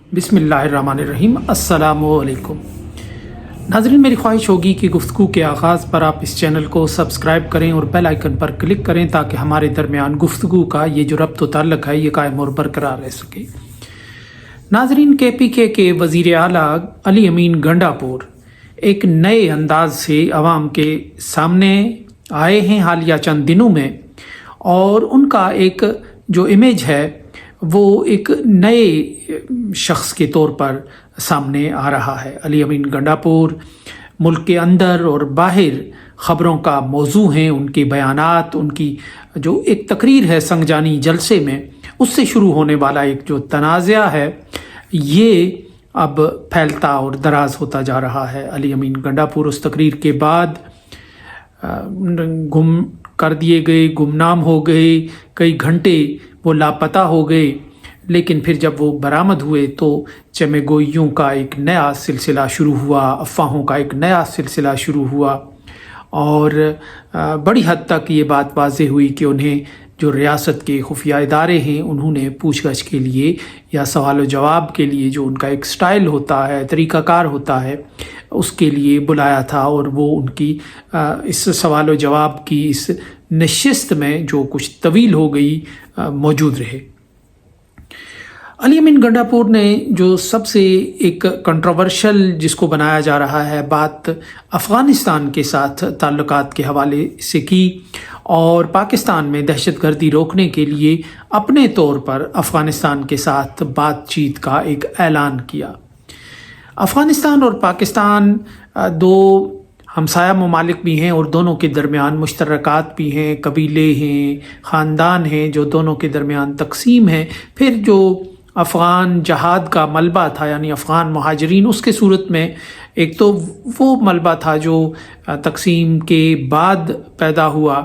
बिस्मिल्लाहिर्रहमानिर्रहीम। अस्सलामुअलैकुम नाज़रीन, मेरी ख्वाहिश होगी कि गुफ्तगू के आगाज़ पर आप इस चैनल को सब्सक्राइब करें और बेल आइकन पर क्लिक करें ताकि हमारे दरमियान गुफ्तगू का ये जो रब्त ताल्लुक़ है ये कायम और बरकरार रह सके। नाज़रीन, KPK के वज़ीर आला अली अमीन गंडापुर एक नए अंदाज से आवाम के सामने आए हैं हालिया चंद दिनों में, और उनका एक जो इमेज है वो एक नए शख्स के तौर पर सामने आ रहा है। अली अमीन गंडापुर मुल्क के अंदर और बाहर ख़बरों का मौजू हैं। उनके बयानात, उनकी जो एक तकरीर है संगजानी जलसे में, उससे शुरू होने वाला एक जो तनाज़ा है ये अब फैलता और दराज होता जा रहा है। अली अमीन गंडापुर उस तकरीर के बाद गुम कर दिए गए, गुमनाम हो गए, कई घंटे वो लापता हो गए, लेकिन फिर जब वो बरामद हुए तो चमेगोइयों का एक नया सिलसिला शुरू हुआ, अफवाहों का एक नया सिलसिला शुरू हुआ, और बड़ी हद तक ये बात वाज़ेह हुई कि उन्हें जो रियासत के खुफिया इदारे हैं उन्होंने पूछगछ के लिए या सवाल जवाब के लिए जो उनका एक स्टाइल होता है, तरीक़ाकार होता है, उसके लिए बुलाया था, और वो उनकी इस सवाल जवाब की इस नशिस्त में जो कुछ तवील हो गई मौजूद रहे। अली अमीन गंडापुर ने जो सबसे एक कंट्रोवर्शियल जिसको बनाया जा रहा है बात अफ़गानिस्तान के साथ ताल्लुकात के हवाले से की, और पाकिस्तान में दहशतगर्दी रोकने के लिए अपने तौर पर अफ़गानिस्तान के साथ बातचीत का एक ऐलान किया। अफ़गानिस्तान और पाकिस्तान दो हमसाया ममालिक भी हैं और दोनों के दरमियान मुश्तरकात भी हैं, कबीले हैं, ख़ानदान हैं जो दोनों के दरमियान तकसीम है। फिर जो अफ़गान जहाद का मलबा था यानी अफ़गान महाजरीन, उसके सूरत में एक तो वो मलबा था जो तकसीम के बाद पैदा हुआ,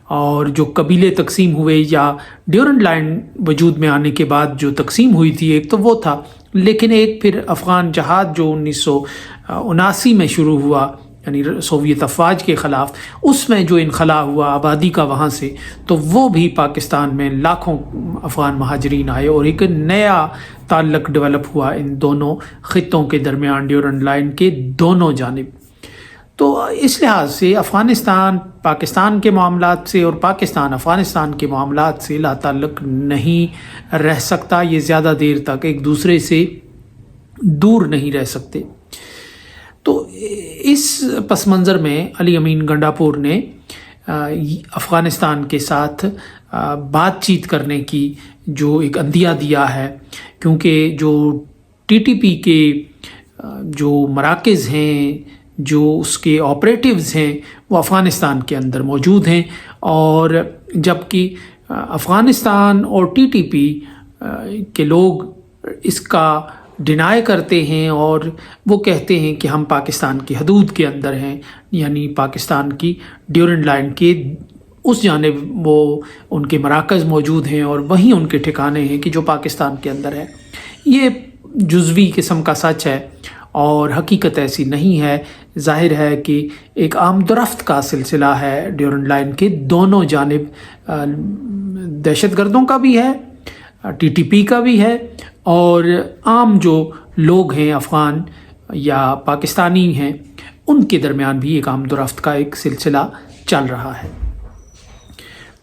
और जो कबीले तकसीम हुए या ड्यूरेंट लाइन वजूद में आने के बाद जो तकसीम हुई थी, एक तो वो था। लेकिन एक फिर अफ़गान जहाद जो 1979 में शुरू हुआ यानी सोवियत अफवाज के ख़िलाफ़, उसमें जो इनखला हुआ आबादी का वहाँ से, तो वो भी पाकिस्तान में लाखों अफ़गान महाजरीन आए और एक नया ताल्लुक़ डेवलप हुआ इन दोनों ख़ित्तों के दरमियान ड्यूरेंट लाइन के दोनों जानिब। तो इस लिहाज से अफ़गानिस्तान पाकिस्तान के मामलात से और पाकिस्तान अफ़गानिस्तान के मामलात से लाताल्लुक़ नहीं रह सकता, ये ज़्यादा देर तक एक दूसरे से दूर नहीं रह सकते। तो इस पस मंज़र में अली अमीन गंडापुर ने अफ़गानिस्तान के साथ बातचीत करने की जो एक अंदिया दिया है, क्योंकि जो TTP के जो मराकज़ हैं, जो उसके ऑपरेटिव्स हैं, वो अफ़गानिस्तान के अंदर मौजूद हैं, और जबकि अफ़गानिस्तान और TTP के लोग इसका डिनाई करते हैं और वो कहते हैं कि हम पाकिस्तान की हदूद के अंदर हैं, यानी पाकिस्तान की ड्यूरेंट लाइन के उस जानिब वो उनके मराकज़ मौजूद हैं और वहीं उनके ठिकाने हैं कि जो पाकिस्तान के अंदर है। ये जुज़वी किस्म का सच है और हकीकत ऐसी नहीं है। ज़ाहिर है कि एक आमदरफ्त का सिलसिला है ड्यूरेंट लाइन के दोनों जानिब, दहशतगर्दों का भी है, TTP का भी है, और आम जो लोग हैं अफ़गान या पाकिस्तानी हैं उनके दरमियान भी एक आमदरफ्त का एक सिलसिला चल रहा है।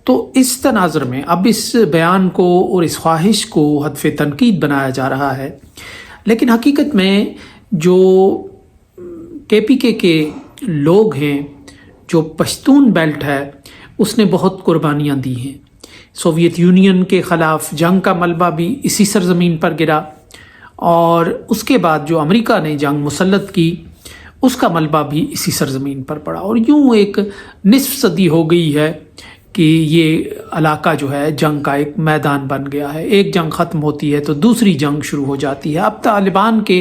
तो इस तनाज़ुर में अब इस बयान को और इस ख्वाहिश को हदफ़ तनकीद बनाया जा रहा है, लेकिन हकीकत में जो KPK के लोग हैं, जो पश्तून बेल्ट है, उसने बहुत कुर्बानियाँ दी हैं। सोवियत यूनियन के ख़िलाफ़ जंग का मलबा भी इसी सरज़मीन पर गिरा, और उसके बाद जो अमेरिका ने जंग मुसल्लत की उसका मलबा भी इसी सरज़मीन पर पड़ा, और यूँ एक निस्फ़ सदी हो गई है कि ये इलाका जो है जंग का एक मैदान बन गया है। एक जंग ख़त्म होती है तो दूसरी जंग शुरू हो जाती है। अब तालिबान के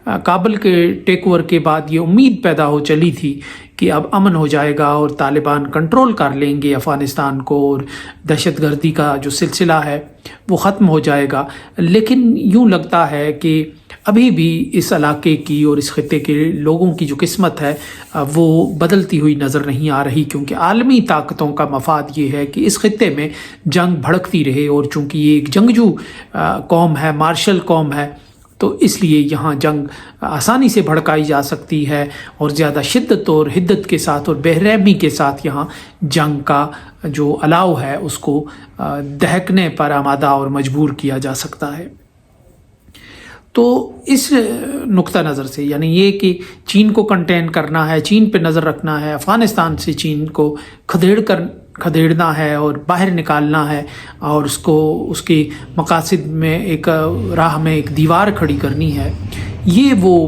काबुल के टेक ओवर के बाद ये उम्मीद पैदा हो चली थी कि अब अमन हो जाएगा और तालिबान कंट्रोल कर लेंगे अफ़गानिस्तान को और दहशतगर्दी का जो सिलसिला है वो ख़त्म हो जाएगा। लेकिन यूँ लगता है कि अभी भी इस इलाके की और इस खित्ते के लोगों की जो किस्मत है वो बदलती हुई नज़र नहीं आ रही, क्योंकि आलमी ताकतों का मफाद ये है कि इस खित्ते में जंग भड़कती रहे, और चूँकि ये एक जंगजू कौम है, मार्शल कौम है, تو اس لیے یہاں جنگ آسانی سے بھڑکائی جا سکتی ہے اور زیادہ شدت اور حدت کے ساتھ اور بے رحمی کے ساتھ یہاں جنگ کا جو الاؤ ہے اس کو دہکنے پر آمادہ اور مجبور کیا جا سکتا ہے۔ تو اس نقطہ نظر سے یعنی یہ کہ چین کو کنٹین کرنا ہے، چین پہ نظر رکھنا ہے، افغانستان سے چین کو کھدیڑنا ہے اور باہر نکالنا ہے اور اس کے مقاصد میں ایک راہ میں ایک دیوار کھڑی کرنی ہے، یہ وہ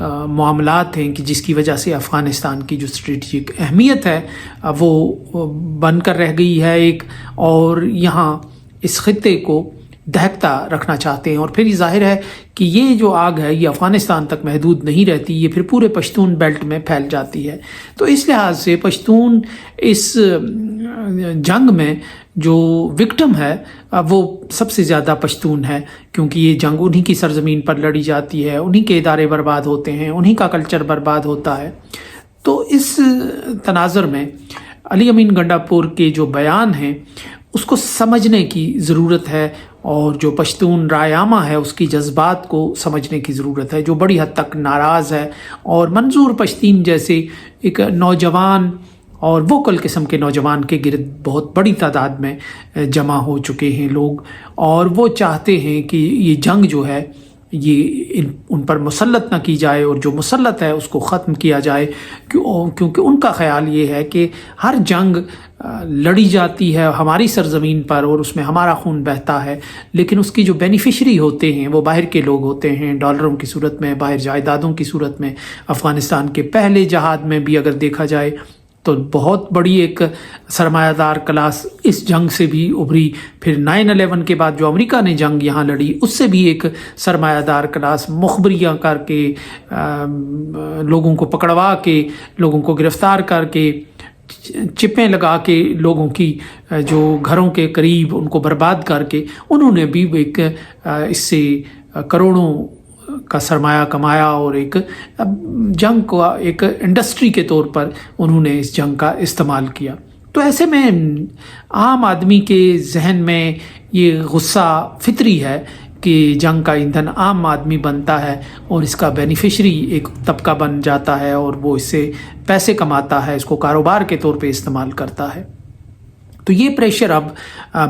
معاملات ہیں کہ جس کی وجہ سے افغانستان کی جو اسٹریٹجک اہمیت ہے وہ بن کر رہ گئی ہے ایک، اور یہاں اس خطے کو دہکتا رکھنا چاہتے ہیں۔ اور پھر یہ ظاہر ہے کہ یہ جو آگ ہے یہ افغانستان تک محدود نہیں رہتی، یہ پھر پورے پشتون بیلٹ میں پھیل جاتی ہے۔ تو اس لحاظ سے پشتون اس جنگ میں جو وکٹم ہے وہ سب سے زیادہ پشتون ہے، کیونکہ یہ جنگ انہی کی سرزمین پر لڑی جاتی ہے، انہی کے ادارے برباد ہوتے ہیں، انہی کا کلچر برباد ہوتا ہے۔ تو اس تناظر میں علی امین گنڈاپور کے جو بیان ہیں اس کو سمجھنے کی ضرورت ہے، اور جو پشتون رائے عامہ ہے اس کی جذبات کو سمجھنے کی ضرورت ہے، جو بڑی حد تک ناراض ہے، اور منظور پشتین جیسے ایک نوجوان اور ووکل قسم کے نوجوان کے گرد بہت بڑی تعداد میں جمع ہو چکے ہیں لوگ، اور وہ چاہتے ہیں کہ یہ جنگ جو ہے یہ ان پر مسلط نہ کی جائے، اور جو مسلط ہے اس کو ختم کیا جائے، کیونکہ ان کا خیال یہ ہے کہ ہر جنگ لڑی جاتی ہے ہماری سرزمین پر اور اس میں ہمارا خون بہتا ہے، لیکن اس کی جو بینیفیشری ہوتے ہیں وہ باہر کے لوگ ہوتے ہیں، ڈالروں کی صورت میں، باہر جائیدادوں کی صورت میں۔ افغانستان کے پہلے جہاد میں بھی اگر دیکھا جائے تو بہت بڑی ایک سرمایہ دار کلاس اس جنگ سے بھی ابھری، پھر 9/11 کے بعد جو امریکہ نے جنگ یہاں لڑی اس سے بھی ایک سرمایہ دار کلاس مخبریاں کر کے، لوگوں کو پکڑوا کے، لوگوں کو گرفتار کر کے، چپیں لگا کے لوگوں کی جو گھروں کے قریب ان کو برباد کر کے، انہوں نے بھی ایک اس سے کروڑوں کا سرمایہ کمایا، اور ایک جنگ کو ایک انڈسٹری کے طور پر انہوں نے اس جنگ کا استعمال کیا۔ تو ایسے میں عام آدمی کے ذہن میں یہ غصہ فطری ہے کہ جنگ کا ایندھن عام آدمی بنتا ہے اور اس کا بینیفیشری ایک طبقہ بن جاتا ہے، اور وہ اس سے پیسے کماتا ہے، اس کو کاروبار کے طور پہ استعمال کرتا ہے۔ تو یہ پریشر اب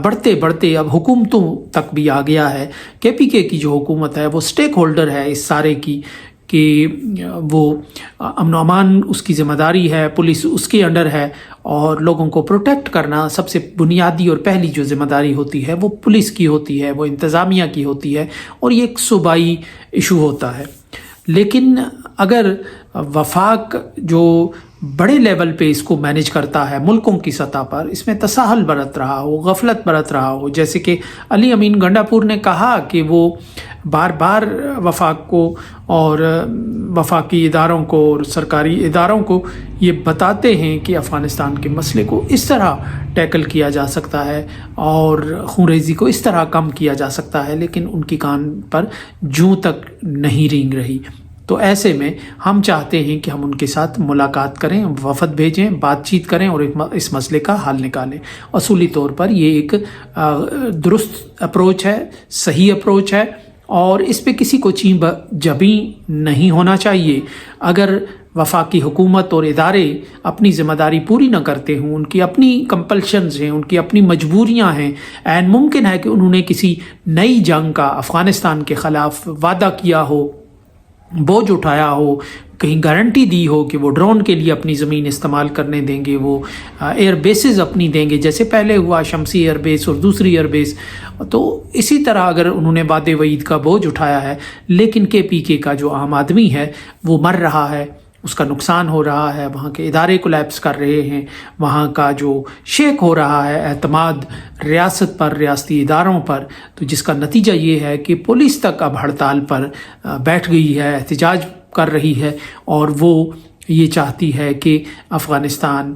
بڑھتے بڑھتے اب حکومتوں تک بھی آ گیا ہے۔ KPK کی جو حکومت ہے وہ سٹیک ہولڈر ہے اس سارے کی، کہ وہ امن و امان اس کی ذمہ داری ہے، پولیس اس کے انڈر ہے، اور لوگوں کو پروٹیکٹ کرنا سب سے بنیادی اور پہلی جو ذمہ داری ہوتی ہے وہ پولیس کی ہوتی ہے، وہ انتظامیہ کی ہوتی ہے، اور یہ ایک صوبائی ایشو ہوتا ہے۔ لیکن اگر وفاق جو بڑے لیول پہ اس کو مینیج کرتا ہے ملکوں کی سطح پر، اس میں تساہل برت رہا ہو، غفلت برت رہا ہو، جیسے کہ علی امین گنڈاپور نے کہا کہ وہ بار بار وفاق کو اور وفاقی اداروں کو اور سرکاری اداروں کو یہ بتاتے ہیں کہ افغانستان کے مسئلے کو اس طرح ٹیکل کیا جا سکتا ہے اور خونریزی کو اس طرح کم کیا جا سکتا ہے، لیکن ان کی کان پر جوں تک نہیں رینگ رہی۔ تو ایسے میں ہم چاہتے ہیں کہ ہم ان کے ساتھ ملاقات کریں، وفد بھیجیں، بات چیت کریں اور اس مسئلے کا حل نکالیں۔ اصولی طور پر یہ ایک درست اپروچ ہے، صحیح اپروچ ہے، اور اس پہ کسی کو چین جبیں نہیں ہونا چاہیے۔ اگر وفاقی حکومت اور ادارے اپنی ذمہ داری پوری نہ کرتے ہوں، ان کی اپنی کمپلشنز ہیں، ان کی اپنی مجبوریاں ہیں، عین ممکن ہے کہ انہوں نے کسی نئی جنگ کا افغانستان کے خلاف وعدہ کیا ہو، بوجھ اٹھایا ہو، کہیں گارنٹی دی ہو کہ وہ ڈرون کے لیے اپنی زمین استعمال کرنے دیں گے، وہ ایئر بیسز اپنی دیں گے، جیسے پہلے ہوا شمسی ایئر بیس اور دوسری ایئر بیس۔ تو اسی طرح اگر انہوں نے وعدے وعید کا بوجھ اٹھایا ہے، لیکن KPK کا جو عام آدمی ہے وہ مر رہا ہے، اس کا نقصان ہو رہا ہے، وہاں کے ادارے کولیپس کر رہے ہیں، وہاں کا جو شیک ہو رہا ہے اعتماد ریاست پر، ریاستی اداروں پر، تو جس کا نتیجہ یہ ہے کہ پولیس تک اب ہڑتال پر بیٹھ گئی ہے، احتجاج کر رہی ہے، اور وہ یہ چاہتی ہے کہ افغانستان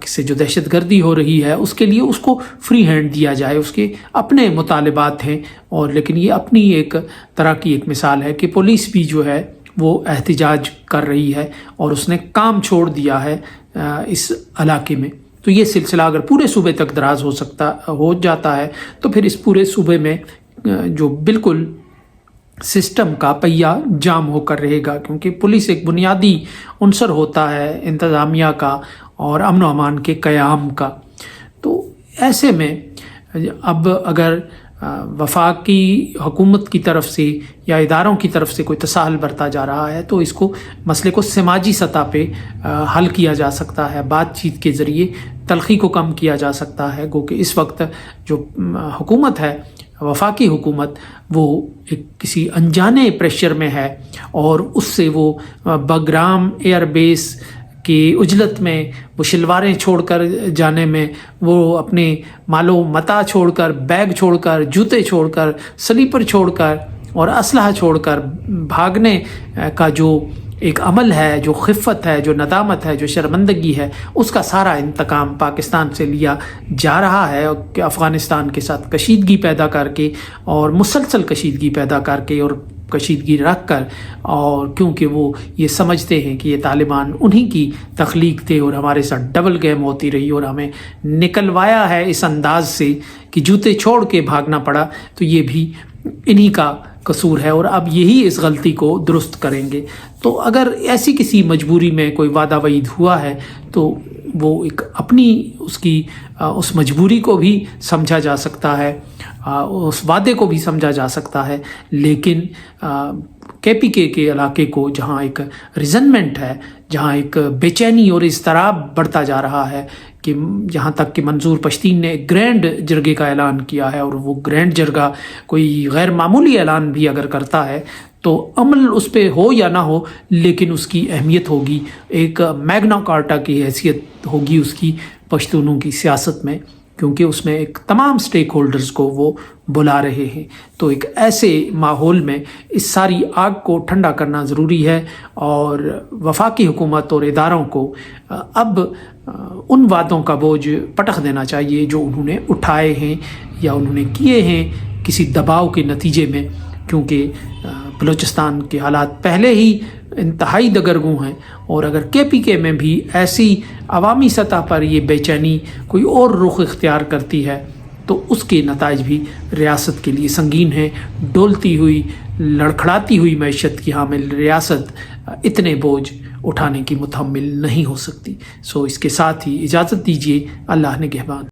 سے جو دہشت گردی ہو رہی ہے اس کے لیے اس کو فری ہینڈ دیا جائے۔ اس کے اپنے مطالبات ہیں، اور لیکن یہ اپنی ایک طرح کی ایک مثال ہے کہ پولیس بھی جو ہے وہ احتجاج کر رہی ہے اور اس نے کام چھوڑ دیا ہے اس علاقے میں۔ تو یہ سلسلہ اگر پورے صوبے تک دراز ہو جاتا ہے تو پھر اس پورے صوبے میں جو بالکل सिस्टम का पहिया जाम होकर रहेगा, क्योंकि पुलिस एक बुनियादी अंसर होता है इंतज़ामिया का और अमन व अमान के क़याम का। तो ऐसे में अब अगर वफाकी हुकूमत की तरफ से या इदारों की तरफ से कोई तसाहल बरता जा रहा है तो इसको मसले को समाजी सतह पे हल किया जा सकता है, बातचीत के ज़रिए तलखी को कम किया जा सकता है। गो कि इस वक्त जो हुकूमत है, वफाकी हुकूमत, वो एक किसी अनजाने प्रेशर में है और उससे वो बगराम एयरबेस की उजलत में, वो शलवारें छोड़कर जाने में, वो अपने मालो मता छोड़कर, बैग छोड़कर, जूते छोड़कर, स्लीपर छोड़कर और असलहा छोड़कर भागने का जो एक अमल है, जो खिफ़त है, जो नदामत है, जो शर्मंदगी है, उसका सारा इंतकाम पाकिस्तान से लिया जा रहा है कि अफ़गानिस्तान के साथ कशीदगी पैदा करके और मुसलसल कशीदगी पैदा करके और कशीदगी रख कर, और क्योंकि वो ये समझते हैं कि ये तालिबान उन्हीं की तख्लीक थे और हमारे साथ डबल गेम होती रही और हमें निकलवाया है इस अंदाज से कि जूते छोड़ के भागना पड़ा, तो ये भी इन्हीं का कसूर है और अब यही इस गलती को दुरुस्त करेंगे। तो अगर ऐसी किसी मजबूरी में कोई वादा वईद हुआ है तो वो एक अपनी उसकी उस मजबूरी को भी समझा जा सकता है, उस वादे को भी समझा जा सकता है, लेकिन KPK के इलाके को जहाँ एक रिजनमेंट है, जहाँ एक बेचैनी और इज़्तिराब बढ़ता जा रहा है कि यहाँ तक कि मंजूर पश्तीन ने ग्रैंड जरगे का ऐलान किया है और वो ग्रैंड जरगा कोई गैर मामूली ऐलान भी अगर करता है तो अमल उस पर हो या ना हो, लेकिन उसकी अहमियत होगी, एक मैग्ना कार्टा की हैसियत होगी उसकी पश्तूनों की सियासत में, क्योंकि उसमें एक तमाम स्टेक होल्डर्स को वो बुला रहे हैं। तो एक ऐसे माहौल में इस सारी आग को ठंडा करना ज़रूरी है और वफाकी हुकूमत और इदारों को अब उन वादों का बोझ पटख देना चाहिए जो उन्होंने उठाए हैं या उन्होंने किए हैं किसी दबाव के नतीजे में, क्योंकि बलूचिस्तान के हालात पहले ही इंतहाई दगरगू हैं और अगर KPK में भी ऐसी अवामी सतह पर ये बेचैनी कोई और रुख इख्तियार करती है तो उसके नताइज भी रियासत के लिए संगीन है। डोलती हुई, लड़खड़ाती हुई मैशत की हामिल रियासत इतने बोझ उठाने की मुतहम्मिल नहीं हो सकती। सो इसके साथ ही इजाज़त दीजिए। अल्लाह निगहबान।